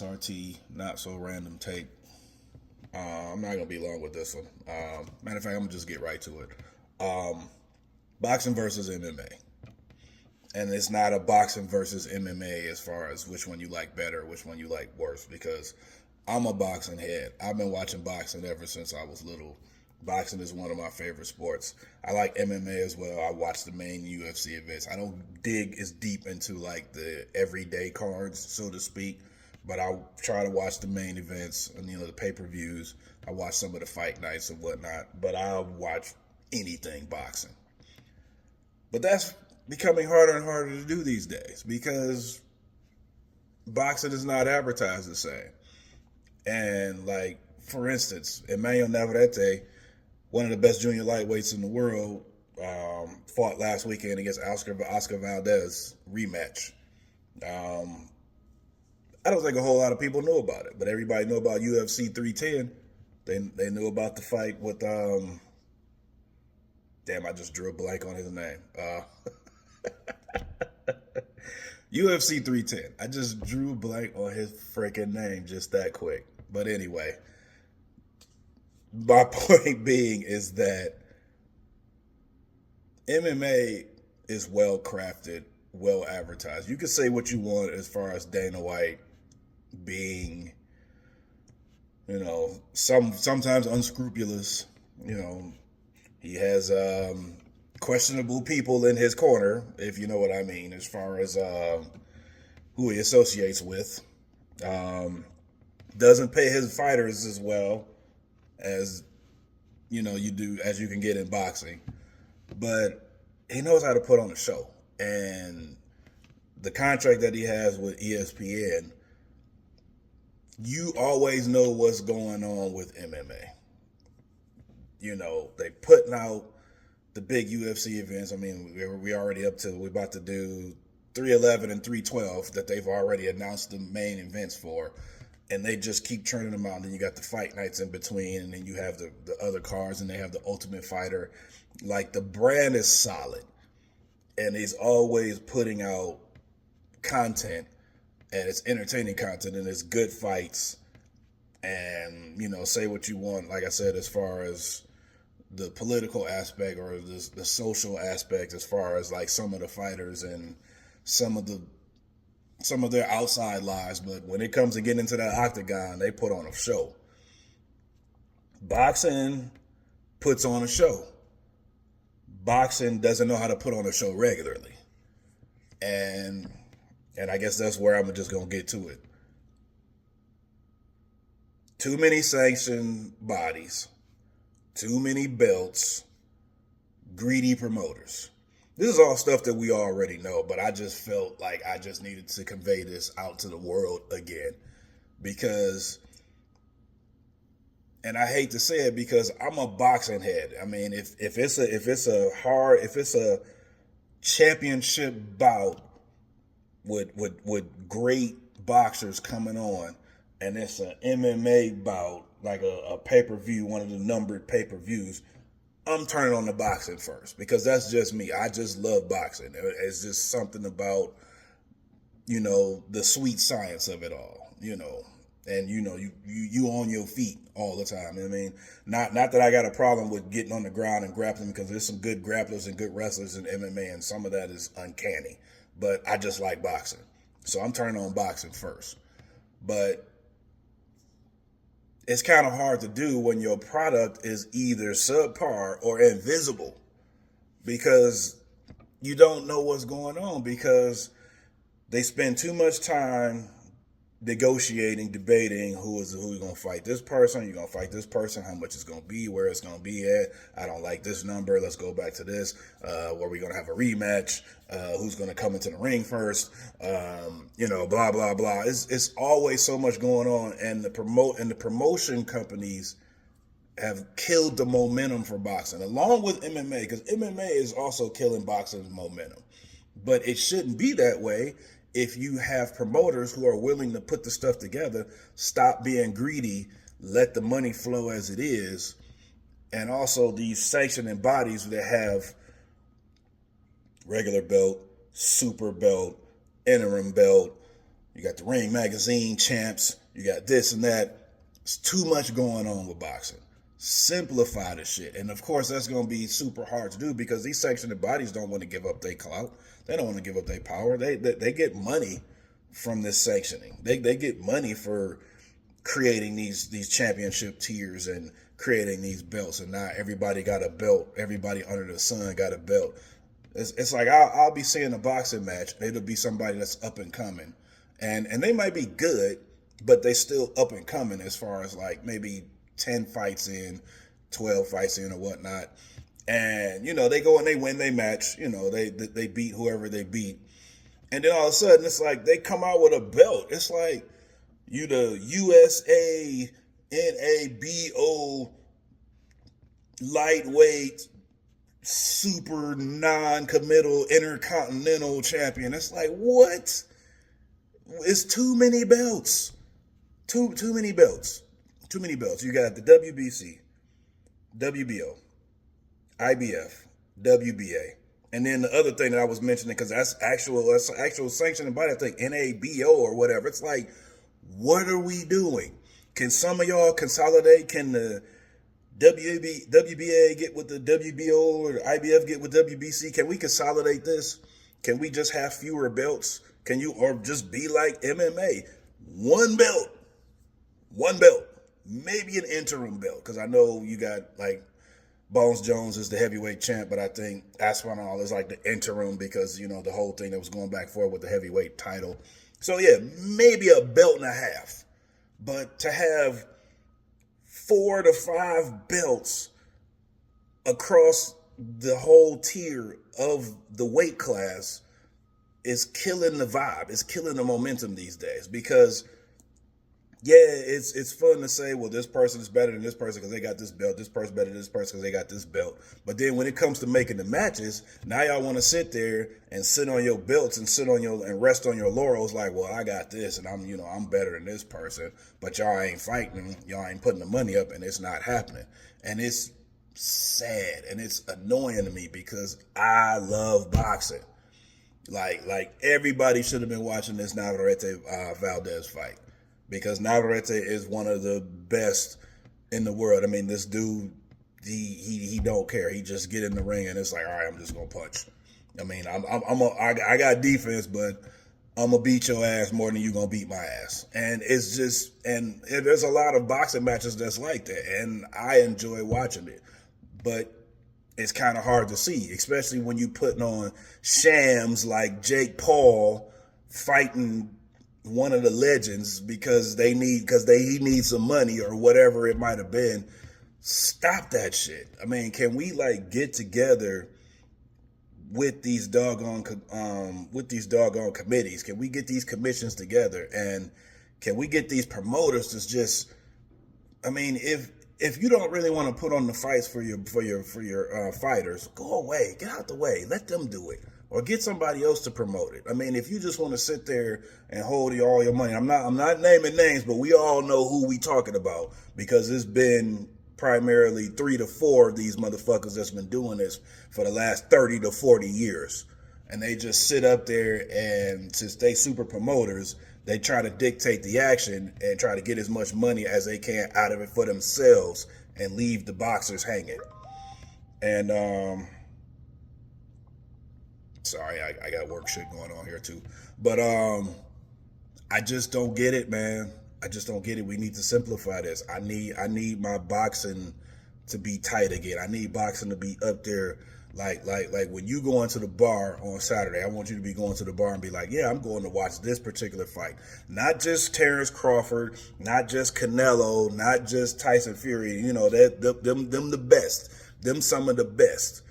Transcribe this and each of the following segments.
NSRT, not so random take. I'm not gonna be long with this one. Matter of fact, I'm gonna just get right to it. Boxing versus MMA, and it's not a boxing versus MMA as far as which one you like better, which one you like worse. Because I'm a boxing head. I've been watching boxing ever since I was little. Boxing is one of my favorite sports. I like MMA as well. I watch the main UFC events. I don't dig as deep into like the everyday cards, so to speak, but I try to watch the main events and the pay-per-views. I watch some of the fight nights and whatnot, but I'll watch anything boxing. But that's becoming harder and harder to do these days because boxing is not advertised the same. And like for instance, Emmanuel Navarrete, one of the best junior lightweights in the world, fought last weekend against Oscar Valdez rematch. I don't think a whole lot of people know about it, but everybody know about UFC 310. They knew about the fight with damn, I just drew a blank on his name. UFC 310. I just drew a blank on his freaking name just that quick. But anyway, my point being is that MMA is well crafted, well advertised. You can say what you want as far as Dana White being, sometimes unscrupulous. He has questionable people in his corner, if you know what I mean, as far as who he associates with. Doesn't pay his fighters as well as you do as you can get in boxing, but he knows how to put on a show. And the contract that he has with ESPN, you always know what's going on with MMA. They putting out the big UFC events. I mean, we already we're about to do 311 and 312 that they've already announced the main events for. And they just keep churning them out. And then you got the fight nights in between, and then you have the other cards, and they have the Ultimate Fighter. Like, the brand is solid, and he's always putting out content, and it's entertaining content, and it's good fights. And say what you want, like I said, as far as the political aspect or the social aspect, as far as like some of the fighters and some of their outside lives, but when it comes to getting into that octagon, they put on a show. Boxing puts on a show. Boxing doesn't know how to put on a show regularly. And I guess that's where I'm just going to get to it. Too many sanctioned bodies, too many belts, greedy promoters. This is all stuff that we already know, but I just felt like I just needed to convey this out to the world again because, and I hate to say it because I'm a boxing head. I mean, if it's a championship bout with great boxers coming on, and it's an MMA bout, like a pay-per-view, one of the numbered pay-per-views, I'm turning on the boxing first because that's just me. I just love boxing. It's just something about, the sweet science of it all, and you on your feet all the time. I mean, not that I got a problem with getting on the ground and grappling because there's some good grapplers and good wrestlers in MMA, and some of that is uncanny, but I just like boxing. So I'm turning on boxing first. But it's kind of hard to do when your product is either subpar or invisible because you don't know what's going on because they spend too much time negotiating, debating who's going to fight this person, you're going to fight this person, how much it's going to be, where it's going to be at. I don't like this number. Let's go back to this. Where we're going to have a rematch. Who's going to come into the ring first? Blah, blah, blah. It's always so much going on. And the promotion companies have killed the momentum for boxing along with MMA because MMA is also killing boxing's momentum. But it shouldn't be that way. If you have promoters who are willing to put the stuff together, stop being greedy, let the money flow as it is, and also these sanctioning bodies that have regular belt, super belt, interim belt, You got the Ring Magazine champs. You got this and that. It's too much going on with boxing. Simplify the shit. And of course, that's going to be super hard to do because these sanctioned bodies don't want to give up their clout. They don't want to give up their power. They get money from this sanctioning. They get money for creating these championship tiers and creating these belts. And now everybody got a belt. Everybody under the sun got a belt. It's like I'll be seeing a boxing match. It'll be somebody that's up and coming. And they might be good, but they still up and coming as far as like maybe 10 fights in, 12 fights in or whatnot. And, you know, they go and they win their match. You know, they beat whoever they beat. And then all of a sudden, it's like they come out with a belt. It's like you the USA NABO lightweight super non-committal intercontinental champion. It's like, what? It's too many belts. Too many belts. Too many belts. You got the WBC, WBO, IBF, WBA. And then the other thing that I was mentioning, because that's actual sanctioning body, I think NABO or whatever. It's like, what are we doing? Can some of y'all consolidate? Can the WBA get with the WBO or the IBF get with WBC? Can we consolidate this? Can we just have fewer belts? Can you, or just be like MMA? One belt, maybe an interim belt. Because I know you got like Bones Jones is the heavyweight champ, but I think Aspinall is like the interim because, you know, the whole thing that was going back and forth with the heavyweight title. So yeah, maybe a belt and a half. But to have 4 to 5 belts across the whole tier of the weight class is killing the vibe. It's killing the momentum these days because, yeah, it's fun to say, well, this person is better than this person because they got this belt. This person better than this person because they got this belt. But then when it comes to making the matches, now y'all want to sit there and sit on your belts and rest on your laurels like, well, I got this and I'm better than this person. But y'all ain't fighting. Y'all ain't putting the money up and it's not happening. And it's sad and it's annoying to me because I love boxing. Like everybody should have been watching this Navarrete Valdez fight because Navarrete is one of the best in the world. I mean, this dude, he don't care. He just get in the ring and it's like, all right, I'm just gonna punch. I mean, I got defense, but I'm gonna beat your ass more than you gonna beat my ass. And it's just, and there's a lot of boxing matches that's like that, and I enjoy watching it, but it's kind of hard to see, especially when you putting on shams like Jake Paul fighting one of the legends because he needs some money or whatever it might have been. Stop that shit. I mean, can we like get together with these doggone committees? Can we get these commissions together and can we get these promoters to just, I mean, if you don't really want to put on the fights for your fighters, go away, get out the way, let them do it, or get somebody else to promote it. I mean, if you just want to sit there and hold all your money, I'm not naming names, but we all know who we talking about because it's been primarily 3 to 4 of these motherfuckers that's been doing this for the last 30 to 40 years, and they just sit up there and since they super promoters, they try to dictate the action and try to get as much money as they can out of it for themselves and leave the boxers hanging. And sorry, I got work shit going on here too. But I just don't get it, man. I just don't get it. We need to simplify this. I need my boxing to be tight again. I need boxing to be up there. Like when you go into the bar on Saturday, I want you to be going to the bar and be like, yeah, I'm going to watch this particular fight. Not just Terrence Crawford, not just Canelo, not just Tyson Fury. You know, them the best. Them some of the best.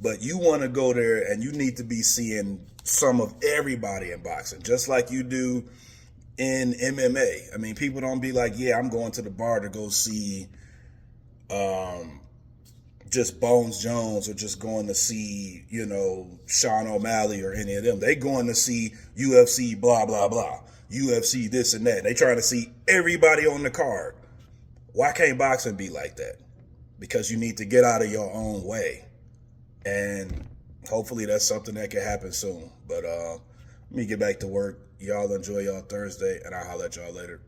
But you want to go there and you need to be seeing some of everybody in boxing, just like you do in MMA. I mean, people don't be like, yeah, I'm going to the bar to go see just Bones Jones or just going to see, you know, Sean O'Malley or any of them. They going to see UFC blah, blah, blah. UFC this and that. They trying to see everybody on the card. Why can't boxing be like that? Because you need to get out of your own way. And hopefully that's something that can happen soon. But let me get back to work. Y'all enjoy y'all Thursday, and I'll holler at y'all later.